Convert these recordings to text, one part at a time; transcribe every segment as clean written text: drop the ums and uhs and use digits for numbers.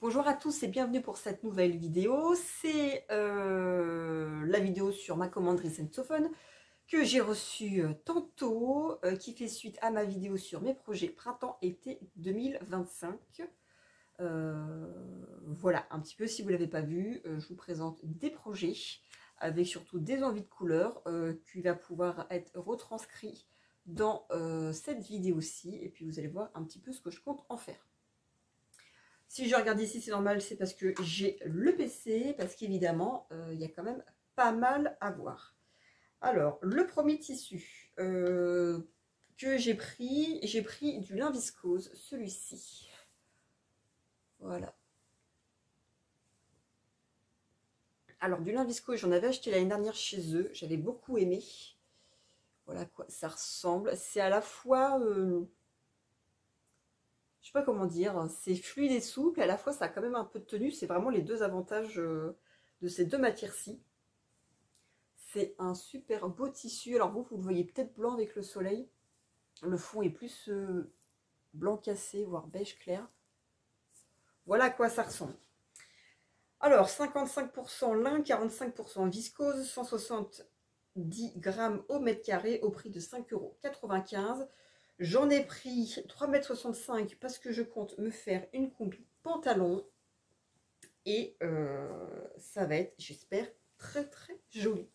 Bonjour à tous et bienvenue pour cette nouvelle vidéo. C'est la vidéo sur ma commande Risentophone que j'ai reçue tantôt, qui fait suite à ma vidéo sur mes projets printemps-été 2025. Voilà, un petit peu, si vous ne l'avez pas vu, je vous présente des projets avec surtout des envies de couleurs qui va pouvoir être retranscrit dans cette vidéo-ci. Et puis vous allez voir un petit peu ce que je compte en faire. Si je regarde ici, c'est normal, c'est parce que j'ai le PC, parce qu'évidemment, il y a quand même pas mal à voir. Alors, le premier tissu que j'ai pris du lin viscose, celui-ci. Voilà. Alors, du lin viscose, j'en avais acheté l'année dernière chez eux, j'avais beaucoup aimé. Voilà quoi ça ressemble. C'est à la fois... je sais pas comment dire, c'est fluide et souple, et à la fois ça a quand même un peu de tenue, c'est vraiment les deux avantages de ces deux matières-ci. C'est un super beau tissu, alors vous le voyez peut-être blanc avec le soleil, le fond est plus blanc cassé, voire beige clair. Voilà à quoi ça ressemble. Alors 55% lin, 45% viscose, 170 grammes au mètre carré au prix de 5,95 €. J'en ai pris 3,65 m parce que je compte me faire une combi pantalon. Et ça va être, j'espère, très très joli.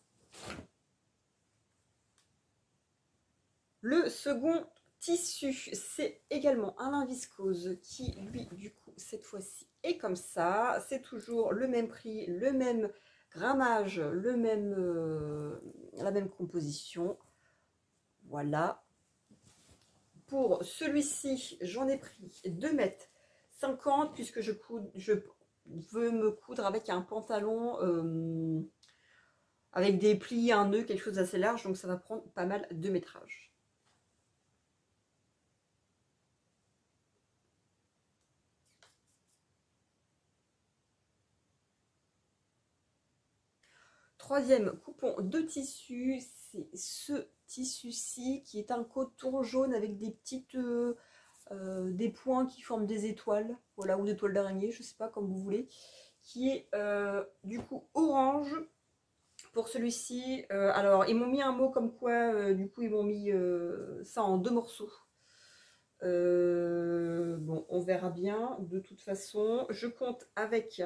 Le second tissu, c'est également un lin viscose qui, lui, du coup, cette fois-ci, est comme ça. C'est toujours le même prix, le même grammage, la même composition. Voilà. Pour celui-ci, j'en ai pris 2,50 m puisque je veux me coudre avec un pantalon avec des plis, un nœud, quelque chose d'assez large, donc ça va prendre pas mal de métrage. Troisième coupon de tissu, c'est ce tissu-ci qui est un coton jaune avec des petites des points qui forment des étoiles, voilà, ou des toiles d'araignée, je sais pas, comme vous voulez, qui est du coup orange. Pour celui-ci, alors ils m'ont mis un mot comme quoi, du coup ils m'ont mis ça en 2 morceaux. Bon, on verra bien. De toute façon, je compte avec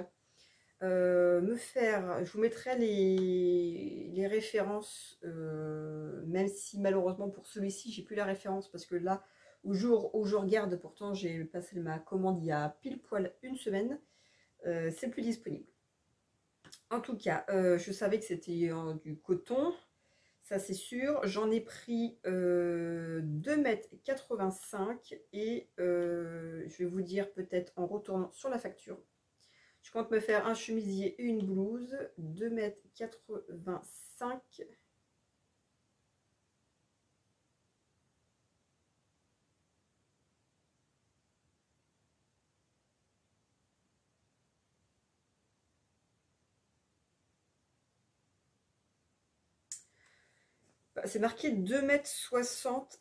me faire, je vous mettrai les références, même si malheureusement pour celui-ci j'ai plus la référence parce que là au jour où je regarde, pourtant j'ai passé ma commande il y a pile poil une semaine, c'est plus disponible. En tout cas, je savais que c'était du coton, ça c'est sûr. J'en ai pris 2,85 m et je vais vous dire peut-être en retournant sur la facture. Je compte me faire un chemisier et une blouse, 2,85 m. C'est marqué 2,60 m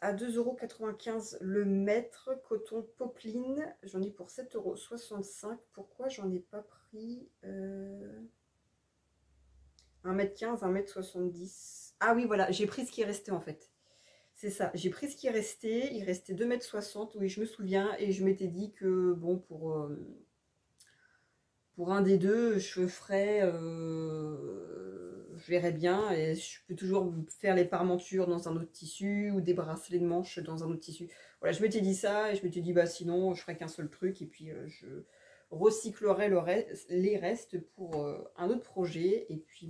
à 2,95 € le mètre, coton popeline. J'en ai pour 7,65 €. Pourquoi j'en ai pas pris 1,15 m, 1,70 m? Ah oui, voilà, j'ai pris ce qui est resté en fait. C'est ça, j'ai pris ce qui est resté. Il restait 2,60 m, oui, je me souviens. Et je m'étais dit que, bon, pour un des deux, je ferais, je verrais bien, et je peux toujours faire les parmentures dans un autre tissu ou des bracelets de manches dans un autre tissu. Voilà, je m'étais dit ça et je m'étais dit bah sinon je ferais qu'un seul truc et puis je recyclerai les restes pour un autre projet et puis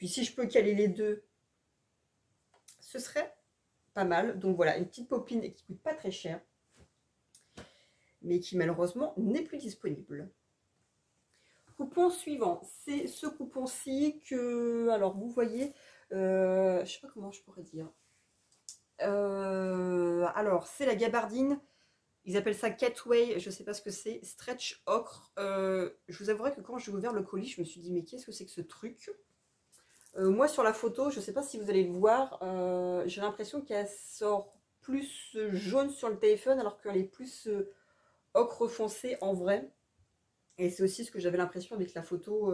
si je peux caler les deux, ce serait pas mal. Donc voilà, une petite popeline qui coûte pas très cher, mais qui malheureusement n'est plus disponible. Coupon suivant, c'est ce coupon-ci que, alors vous voyez, je sais pas comment je pourrais dire. Alors c'est la gabardine, ils appellent ça Catway, je sais pas ce que c'est, stretch ocre. Je vous avouerai que quand j'ai ouvert le colis, je me suis dit mais qu'est-ce que c'est que ce truc? Moi sur la photo, je sais pas si vous allez le voir, j'ai l'impression qu'elle sort plus jaune sur le téléphone alors qu'elle est plus ocre foncé en vrai. Et c'est aussi ce que j'avais l'impression avec la photo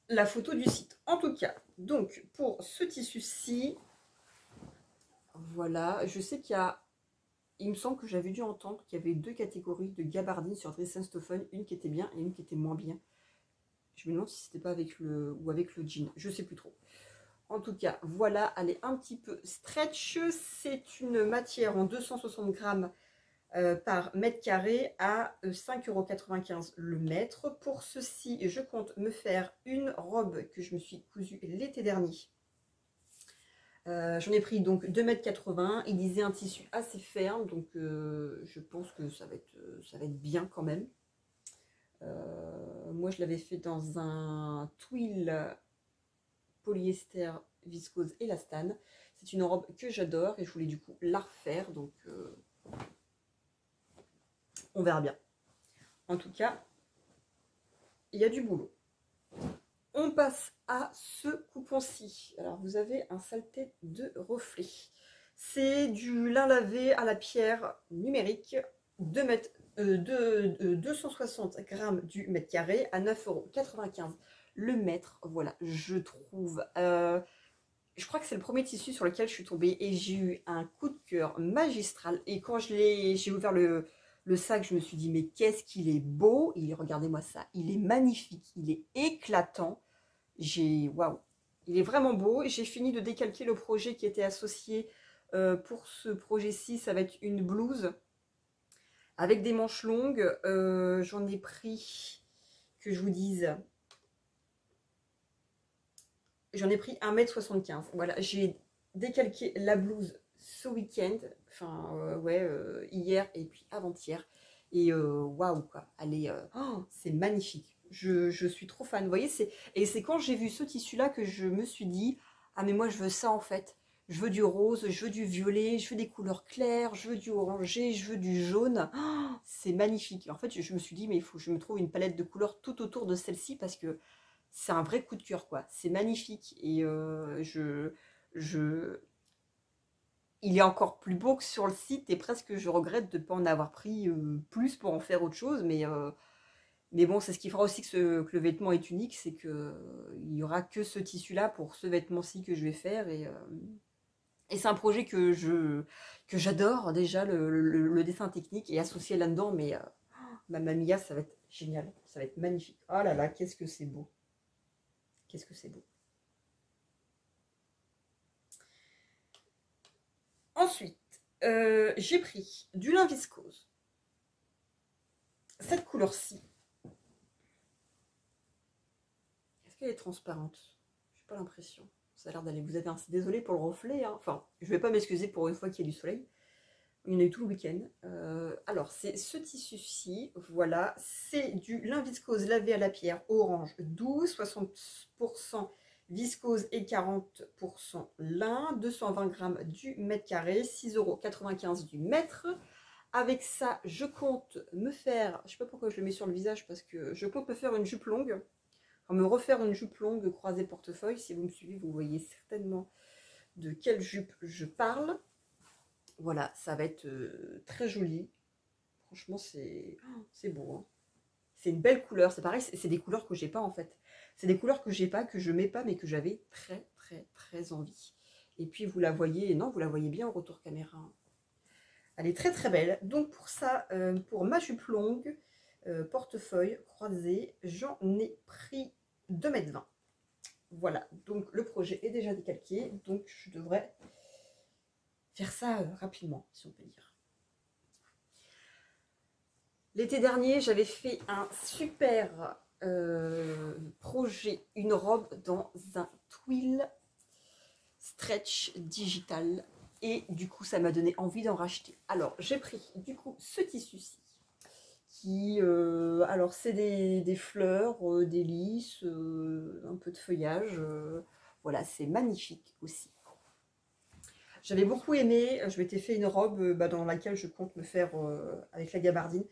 du site. En tout cas, donc pour ce tissu-ci, voilà, je sais qu'il y a, il me semble que j'avais dû entendre qu'il y avait 2 catégories de gabardines sur Dressenstoffen, une qui était bien et une qui était moins bien. Je me demande si c'était pas avec le ou avec le jean, je sais plus trop. En tout cas, voilà, elle est un petit peu stretch. C'est une matière en 260 grammes par mètre carré à 5,95 € le mètre. Pour ceci, je compte me faire une robe que je me suis cousue l'été dernier. J'en ai pris donc 2,80 m. Il disait un tissu assez ferme, donc je pense que ça va être bien quand même. Moi, je l'avais fait dans un twill polyester viscose élastane. C'est une robe que j'adore et je voulais du coup la refaire, donc on verra bien. En tout cas, il y a du boulot. On passe à ce coupon-ci. Alors, vous avez un saleté de reflet. C'est du lin lavé à la pierre numérique, 260 grammes du mètre carré à 9,95 € le mètre. Voilà, je trouve. Je crois que c'est le premier tissu sur lequel je suis tombée et j'ai eu un coup de cœur magistral. Et quand j'ai ouvert le sac, je me suis dit, mais qu'est-ce qu'il est beau! Regardez-moi ça, il est magnifique, il est éclatant. Waouh, il est vraiment beau. J'ai fini de décalquer le projet qui était associé pour ce projet-ci. Ça va être une blouse avec des manches longues. J'en ai pris, que je vous dise, j'en ai pris 1,75 m. Voilà, j'ai décalqué la blouse ce week-end, enfin hier et puis avant-hier. Et waouh quoi, elle est, c'est magnifique. Je suis trop fan. Vous voyez, c'est quand j'ai vu ce tissu-là que je me suis dit, ah mais moi je veux ça en fait. Je veux du rose, je veux du violet, je veux des couleurs claires, je veux du orangé, je veux du jaune. C'est magnifique. En fait, je me suis dit, mais il faut que je me trouve une palette de couleurs tout autour de celle-ci parce que c'est un vrai coup de cœur, quoi. C'est magnifique. Et il est encore plus beau que sur le site et presque je regrette de ne pas en avoir pris plus pour en faire autre chose. Mais bon, c'est ce qui fera aussi que le vêtement est unique, c'est qu'il n'y aura que ce tissu-là pour ce vêtement-ci que je vais faire. Et c'est un projet que j'adore déjà, le dessin technique et associé là-dedans. Mais Mamma Mia, ça va être génial. Ça va être magnifique. Oh là là, qu'est-ce que c'est beau. Qu'est-ce que c'est beau. Ensuite, j'ai pris du lin viscose. Cette couleur-ci. Est-ce qu'elle est transparente? J'ai pas l'impression. Ça a l'air d'aller. Vous avez un... Désolé pour le reflet. Hein. Enfin, je vais pas m'excuser pour une fois qu'il y a du soleil. Il y en a eu tout le week-end. Alors, c'est ce tissu-ci. Voilà. C'est du lin viscose lavé à la pierre orange 12, 60% viscose et 40% lin, 220 grammes du mètre carré, 6,95 € du mètre. Avec ça, je compte me faire, je sais pas pourquoi je le mets sur le visage, parce que je compte me faire une jupe longue, enfin me refaire une jupe longue croisée portefeuille. Si vous me suivez, vous voyez certainement de quelle jupe je parle. Voilà, ça va être très joli. Franchement, c'est beau. Hein. C'est une belle couleur. C'est pareil, c'est des couleurs que j'ai pas en fait. C'est des couleurs que j'ai pas, que je mets pas, mais que j'avais très très très envie. Et puis vous la voyez, non, vous la voyez bien en retour caméra. Elle est très très belle. Donc pour ça, pour ma jupe longue, portefeuille croisé, j'en ai pris 2,20 m. Voilà, donc le projet est déjà décalqué, donc je devrais faire ça rapidement, si on peut dire. L'été dernier, j'avais fait un super projet, une robe dans un twill stretch digital. Et du coup, ça m'a donné envie d'en racheter. Alors, j'ai pris du coup ce tissu-ci. Alors, c'est des fleurs, des lys, un peu de feuillage. Voilà, c'est magnifique aussi. J'avais beaucoup aimé. Je m'étais fait une robe dans laquelle je compte me faire avec la gabardine.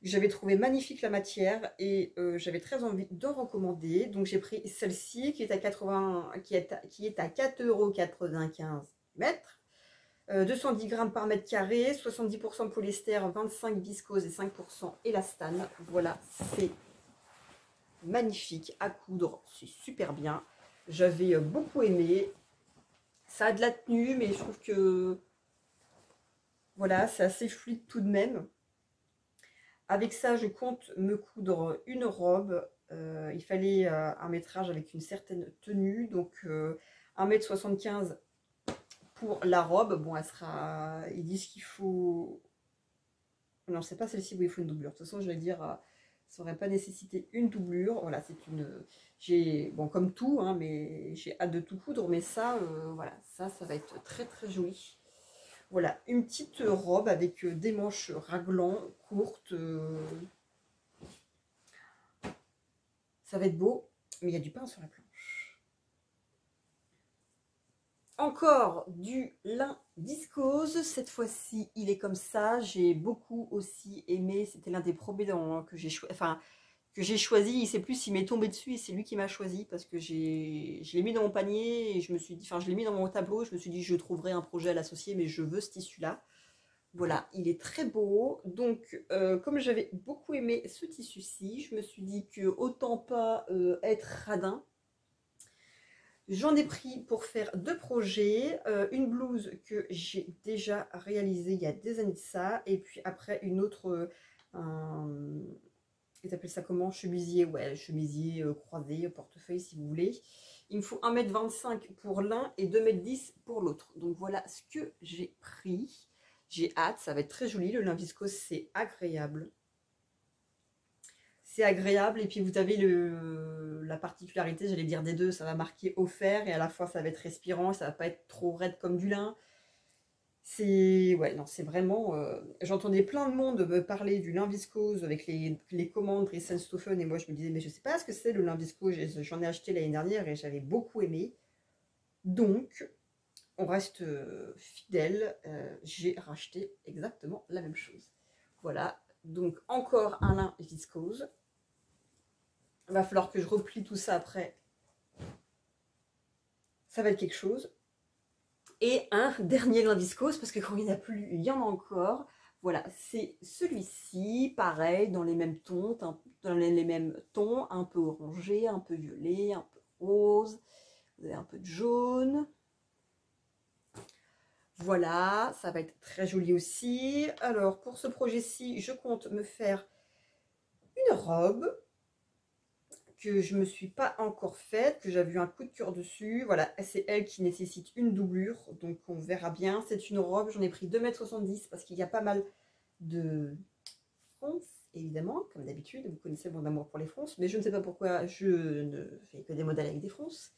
J'avais trouvé magnifique la matière et j'avais très envie d'en recommander. Donc j'ai pris celle-ci qui est à 4,95 € mètre. 210 grammes par mètre carré, 70% polyester, 25 viscose et 5% élastane. Voilà, c'est magnifique à coudre, c'est super bien. J'avais beaucoup aimé. Ça a de la tenue, mais je trouve que voilà, c'est assez fluide tout de même. Avec ça, je compte me coudre une robe. Il fallait un métrage avec une certaine tenue, donc 1,75 m pour la robe. Bon, elle sera. Ils disent qu'il faut. Non, c'est pas celle-ci où il faut une doublure. De toute façon, je vais dire, ça n'aurait pas nécessité une doublure. Voilà, c'est une. J'ai. Bon, comme tout, hein, mais j'ai hâte de tout coudre. Mais ça, voilà, ça va être très très joli. Voilà, une petite robe avec des manches raglan, courtes. Ça va être beau, mais il y a du pain sur la planche. Encore du lin viscose. Cette fois-ci, il est comme ça. J'ai beaucoup aussi aimé. C'était l'un des premiers que j'ai choisi. Enfin, que j'ai choisi. Il sait plus s'il m'est tombé dessus et c'est lui qui m'a choisi parce que je l'ai mis dans mon panier et je me suis dit, enfin, je l'ai mis dans mon tableau. Je me suis dit, je trouverai un projet à l'associer, mais je veux ce tissu-là. Voilà, il est très beau. Donc, comme j'avais beaucoup aimé ce tissu-ci, je me suis dit que autant pas être radin. J'en ai pris pour faire deux projets. Une blouse que j'ai déjà réalisée il y a des années de ça. Et puis après, une autre... ils appellent ça comment? Chemisier, ouais, chemisier croisé, portefeuille si vous voulez. Il me faut 1,25 m pour l'un et 2,10 m pour l'autre. Donc voilà ce que j'ai pris. J'ai hâte, ça va être très joli. Le lin viscose, c'est agréable. C'est agréable. Et puis vous avez la particularité, j'allais dire des deux, ça va marquer offert et à la fois ça va être respirant, ça va pas être trop raide comme du lin. C'est ouais, non, c'est vraiment. J'entendais plein de monde me parler du lin viscose avec les commandes Riesen-Stoffeln et moi je me disais mais je sais pas ce que c'est le lin viscose. J'en ai acheté l'année dernière et j'avais beaucoup aimé. Donc on reste fidèle. J'ai racheté exactement la même chose. Voilà, donc encore un lin viscose. Il va falloir que je replie tout ça après. Ça va être quelque chose. Et un dernier lin viscose, parce que quand il n'y en a plus, il y en a encore. Voilà, c'est celui-ci, pareil, dans les mêmes tons, un peu orangé, un peu violet, un peu rose. Vous avez un peu de jaune. Voilà, ça va être très joli aussi. Alors, pour ce projet-ci, je compte me faire une robe que je ne me suis pas encore faite, que j'avais eu un coup de cœur dessus. Voilà, c'est elle qui nécessite une doublure, donc on verra bien. C'est une robe, j'en ai pris 2,70 m parce qu'il y a pas mal de fronces, évidemment, comme d'habitude. Vous connaissez mon amour pour les fronces, mais je ne sais pas pourquoi je ne fais que des modèles avec des fronces.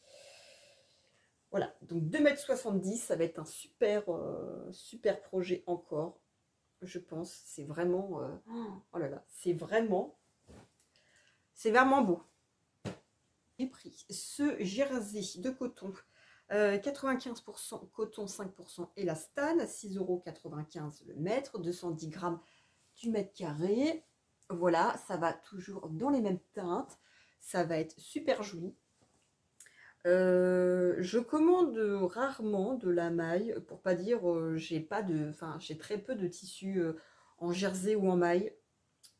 Voilà, donc 2,70 m, ça va être un super, super projet encore, je pense. C'est vraiment... oh là là, c'est vraiment beau. J'ai pris ce jersey de coton, 95% coton, 5% élastane, 6,95 € le mètre, 210 grammes du mètre carré. Voilà, ça va toujours dans les mêmes teintes. Ça va être super joli. Je commande rarement de la maille, pour pas dire j'ai très peu de tissu en jersey ou en maille.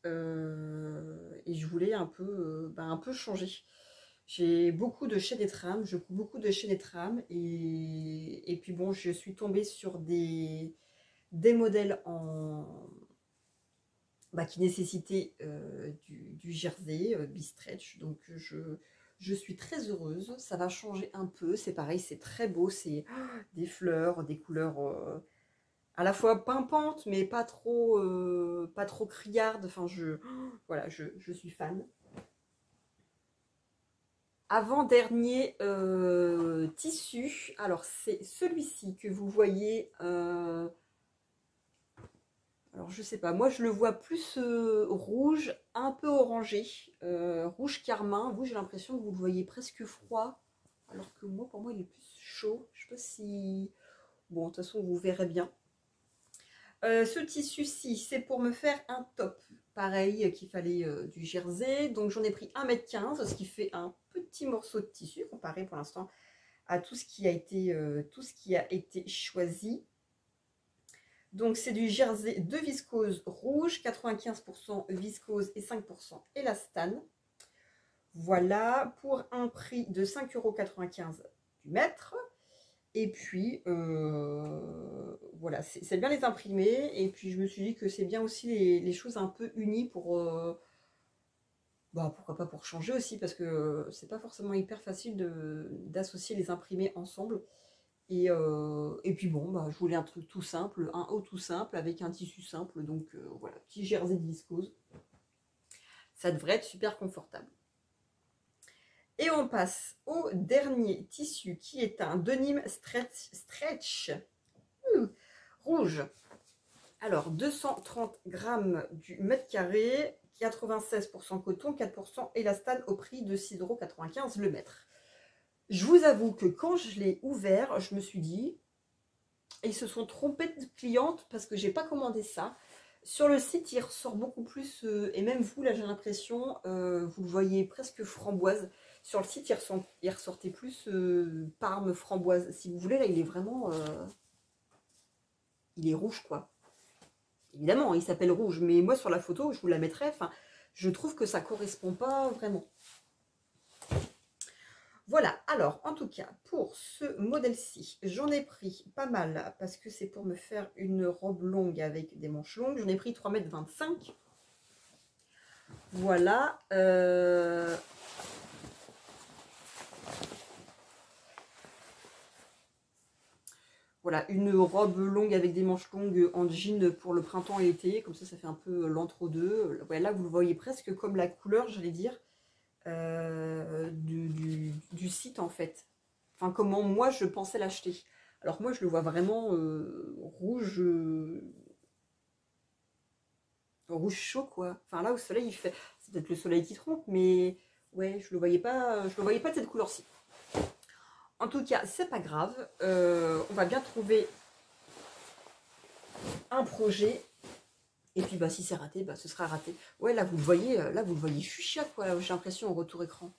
Et je voulais un peu changer. J'ai beaucoup de chaînes et trames, je couds beaucoup de chaînes et trames et puis bon, je suis tombée sur des modèles qui nécessitaient du jersey, bi-stretch, donc je suis très heureuse. Ça va changer un peu, c'est pareil, c'est très beau, c'est des fleurs, des couleurs à la fois pimpantes mais pas trop criardes. Enfin, voilà, je suis fan. Avant-dernier tissu, alors c'est celui-ci que vous voyez, alors je sais pas, moi je le vois plus rouge, un peu orangé, rouge carmin. Vous, j'ai l'impression que vous le voyez presque froid, alors que moi, pour moi, il est plus chaud. Je sais pas si... Bon, de toute façon, vous verrez bien. Ce tissu-ci, c'est pour me faire un top. Pareil, qu'il fallait du jersey. Donc j'en ai pris 1,15 m, ce qui fait un petit morceau de tissu comparé pour l'instant à tout ce qui a été choisi. Donc c'est du jersey de viscose rouge, 95% viscose et 5% élastane. Voilà, pour un prix de 5,95 € du mètre. Et puis, voilà, c'est bien les imprimer. Et puis, je me suis dit que c'est bien aussi les choses un peu unies pour, bah, pourquoi pas pour changer aussi, parce que c'est pas forcément hyper facile d'associer les imprimés ensemble. Et puis bon, bah, je voulais un truc tout simple, un haut tout simple avec un tissu simple. Donc voilà, petit jersey de viscose. Ça devrait être super confortable. Et on passe au dernier tissu qui est un denim stretch rouge. Alors 230 grammes du mètre carré, 96% coton, 4% élastane au prix de 6,95 € le mètre. Je vous avoue que quand je l'ai ouvert, je me suis dit, ils se sont trompés de cliente parce que j'ai pas commandé ça. Sur le site, il ressort beaucoup plus, et même vous, là, j'ai l'impression, vous le voyez presque framboise. Sur le site, il ressortait plus parme framboise. Si vous voulez, là, il est vraiment... il est rouge, quoi. Évidemment, il s'appelle rouge, mais moi, sur la photo, je vous la mettrai. Enfin, je trouve que ça correspond pas vraiment. Voilà, alors, en tout cas, pour ce modèle-ci, j'en ai pris pas mal, parce que c'est pour me faire une robe longue avec des manches longues. J'en ai pris 3,25 m. Voilà. Voilà, une robe longue avec des manches longues en jean pour le printemps et l'été. Comme ça fait un peu l'entre-deux. Voilà, là, vous le voyez presque comme la couleur, j'allais dire, du site, en fait. Enfin, comment moi, je pensais l'acheter. Alors moi, je le vois vraiment rouge... rouge chaud, quoi. Enfin, là, au soleil, il fait... C'est peut-être le soleil qui trompe, mais... Ouais, je le voyais pas de cette couleur-ci. En tout cas, c'est pas grave. On va bien trouver un projet. Et puis, bah, si c'est raté, bah, ce sera raté. Ouais, là, vous le voyez fuchsia, quoi. J'ai l'impression au retour écran.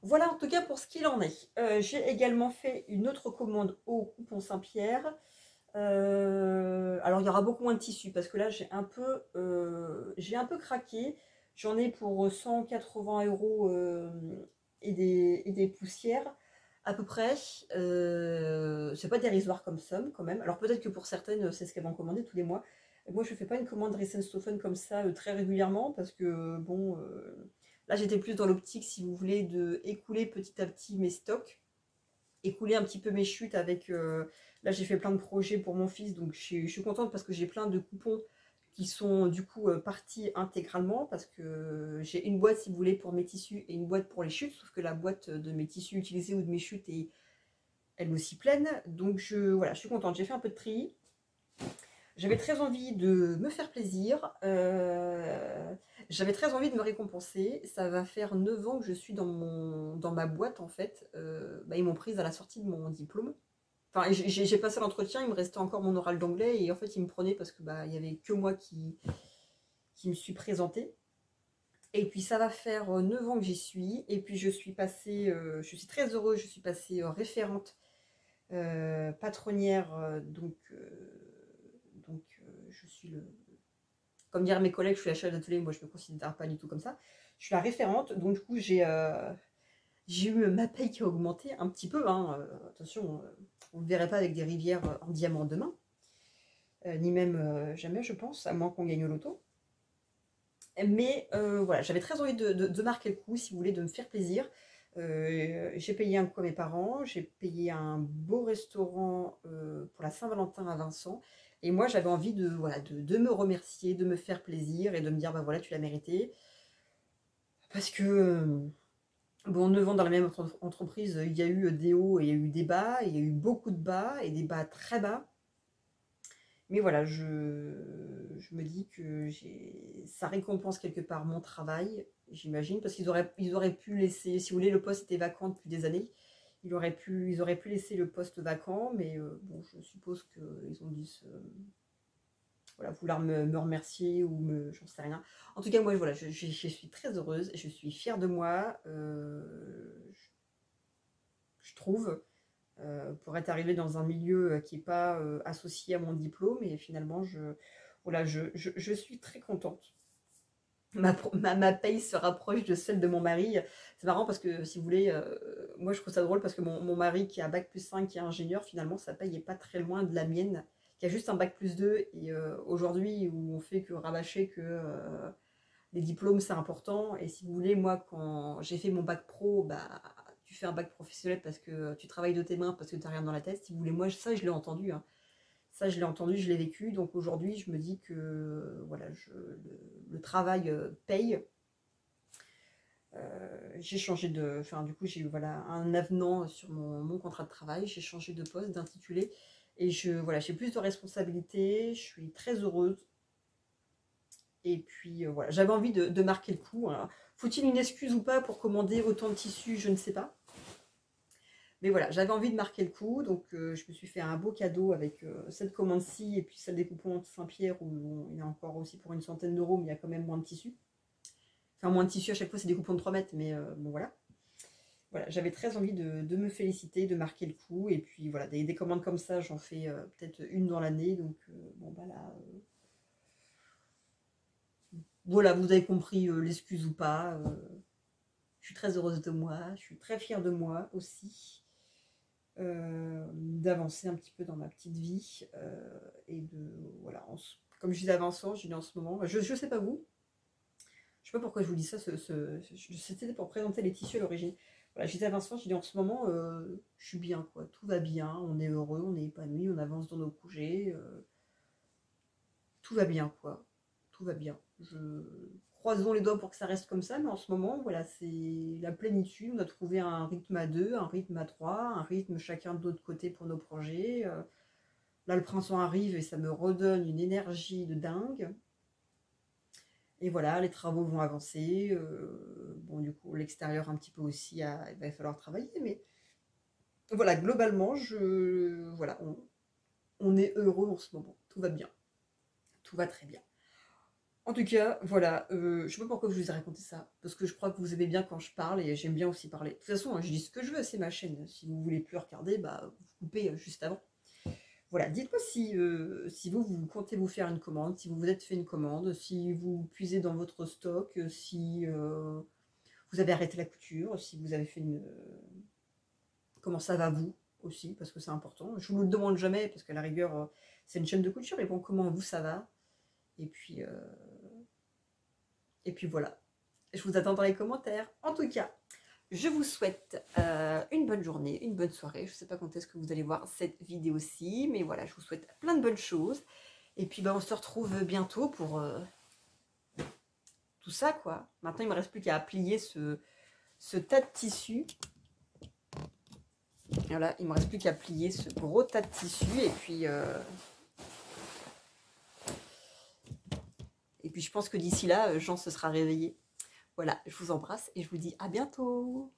Voilà, en tout cas, pour ce qu'il en est. J'ai également fait une autre commande au Coupon Saint-Pierre. Alors, il y aura beaucoup moins de tissu, parce que là, j'ai un peu craqué. J'en ai pour 180 € et des poussières à peu près. C'est pas dérisoire comme somme quand même. Alors peut-être que pour certaines c'est ce qu'elles vont commander tous les mois. Moi je fais pas une commande Stoffen comme ça très régulièrement parce que bon, là j'étais plus dans l'optique, si vous voulez, de écouler petit à petit mes stocks, écouler un petit peu mes chutes avec... là j'ai fait plein de projets pour mon fils, donc je suis contente parce que j'ai plein de coupons qui sont du coup partis intégralement, parce que j'ai une boîte, si vous voulez, pour mes tissus et une boîte pour les chutes, sauf que la boîte de mes tissus utilisés ou de mes chutes est elle aussi pleine. Donc voilà, je suis contente, j'ai fait un peu de tri. J'avais très envie de me faire plaisir, j'avais très envie de me récompenser. Ça va faire 9 ans que je suis dans ma boîte, en fait. Bah, ils m'ont prise à la sortie de mon diplôme. Enfin, j'ai passé l'entretien, il me restait encore mon oral d'anglais, et en fait, ils me prenaient parce que bah, il n'y avait que moi qui me suis présentée. Et puis, ça va faire 9 ans que j'y suis. Et puis, je suis très heureuse, je suis passée référente patronnière. Donc je suis comme dire mes collègues, je suis la chef d'atelier, moi je ne me considère pas du tout comme ça. Je suis la référente, donc du coup, j'ai eu ma paye qui a augmenté un petit peu, hein. Attention, on ne verrait pas avec des rivières en diamant demain, ni même jamais, je pense, à moins qu'on gagne au loto. Mais voilà, j'avais très envie de marquer le coup, si vous voulez, de me faire plaisir. J'ai payé un coup à mes parents, j'ai payé un beau restaurant pour la Saint-Valentin à Vincent. Et moi, j'avais envie voilà, de me remercier, de me faire plaisir et de me dire, bah voilà, tu l'as mérité. Parce que... Bon, 9 ans dans la même entreprise, il y a eu des hauts et il y a eu des bas, il y a eu beaucoup de bas et des bas très bas. Mais voilà, je me dis que ça récompense quelque part mon travail, j'imagine, parce qu'ils auraient pu laisser, si vous voulez, le poste était vacant depuis des années, ils auraient pu laisser le poste vacant, mais bon, je suppose qu'ils ont dû voilà, vouloir me remercier ou j'en sais rien. En tout cas, moi, voilà, je suis très heureuse, je suis fière de moi, je trouve. pour être arrivée dans un milieu qui n'est pas associé à mon diplôme. Et finalement, voilà, je suis très contente. Ma paye se rapproche de celle de mon mari. C'est marrant parce que, si vous voulez, moi je trouve ça drôle parce que mon mari qui a bac+5, qui est ingénieur, finalement sa paye n'est pas très loin de la mienne, qui a juste un bac+2. Et aujourd'hui, où on fait que rabâcher que les diplômes c'est important. Et si vous voulez, moi quand j'ai fait mon bac pro, bah tu fais un bac professionnel parce que tu travailles de tes mains, parce que tu n'as rien dans la tête. Si vous voulez, moi ça je l'ai entendu, hein. Ça, je l'ai entendu, je l'ai vécu. Donc aujourd'hui, je me dis que voilà, le travail paye. J'ai changé de. Enfin, du coup, j'ai eu voilà, un avenant sur mon contrat de travail. J'ai changé de poste, d'intitulé. Et voilà, j'ai plus de responsabilités. Je suis très heureuse. Et puis voilà, j'avais envie de marquer le coup, hein. Faut-il une excuse ou pas pour commander autant de tissus? Je ne sais pas. Mais voilà, j'avais envie de marquer le coup, donc je me suis fait un beau cadeau avec cette commande-ci et puis celle des coupons de Saint-Pierre où il y a encore aussi pour une centaine d'euros, mais il y a quand même moins de tissu. Enfin, moins de tissu à chaque fois, c'est des coupons de 3 mètres, mais bon voilà. Voilà, j'avais très envie de me féliciter, de marquer le coup, et puis voilà, des commandes comme ça, j'en fais peut-être une dans l'année, donc bon bah là. Voilà, vous avez compris l'excuse ou pas. Je suis très heureuse de moi, je suis très fière de moi aussi. D'avancer un petit peu dans ma petite vie et de voilà, comme je disais à Vincent, je dis en ce moment, je sais pas vous, je sais pas pourquoi je vous dis ça, c'était pour présenter les tissus à l'origine. Voilà, je disais à Vincent, je dis en ce moment, je suis bien, quoi, tout va bien, on est heureux, on est épanoui, on avance dans nos projets, tout va bien, quoi, tout va bien. Croisons les doigts pour que ça reste comme ça, mais en ce moment, voilà, c'est la plénitude. On a trouvé un rythme à deux, un rythme à trois, un rythme chacun de notre côté pour nos projets. Là, le printemps arrive et ça me redonne une énergie de dingue. Et voilà, les travaux vont avancer. Bon, du coup, l'extérieur un petit peu aussi, il va falloir travailler. Mais voilà, globalement, voilà, on est heureux en ce moment. Tout va bien. Tout va très bien. En tout cas, voilà, je sais pas pourquoi je vous ai raconté ça, parce que je crois que vous aimez bien quand je parle et j'aime bien aussi parler. De toute façon, je dis ce que je veux, c'est ma chaîne. Si vous voulez plus regarder, bah vous coupez juste avant. Voilà, dites-moi si vous comptez vous faire une commande, si vous vous êtes fait une commande, si vous puisez dans votre stock, si vous avez arrêté la couture, si vous avez fait une... comment ça va vous aussi, parce que c'est important. Je vous le demande jamais, parce qu'à la rigueur, c'est une chaîne de couture, mais bon, comment vous ça va? Et puis... Et puis voilà, je vous attends dans les commentaires. En tout cas, je vous souhaite une bonne journée, une bonne soirée. Je ne sais pas quand est-ce que vous allez voir cette vidéo-ci, mais voilà, je vous souhaite plein de bonnes choses. Et puis on se retrouve bientôt pour tout ça, quoi. Maintenant, il ne me reste plus qu'à plier ce tas de tissu. Voilà, il ne me reste plus qu'à plier ce gros tas de tissu. Et puis je pense que d'ici là, Jean se sera réveillé. Voilà, je vous embrasse et je vous dis à bientôt.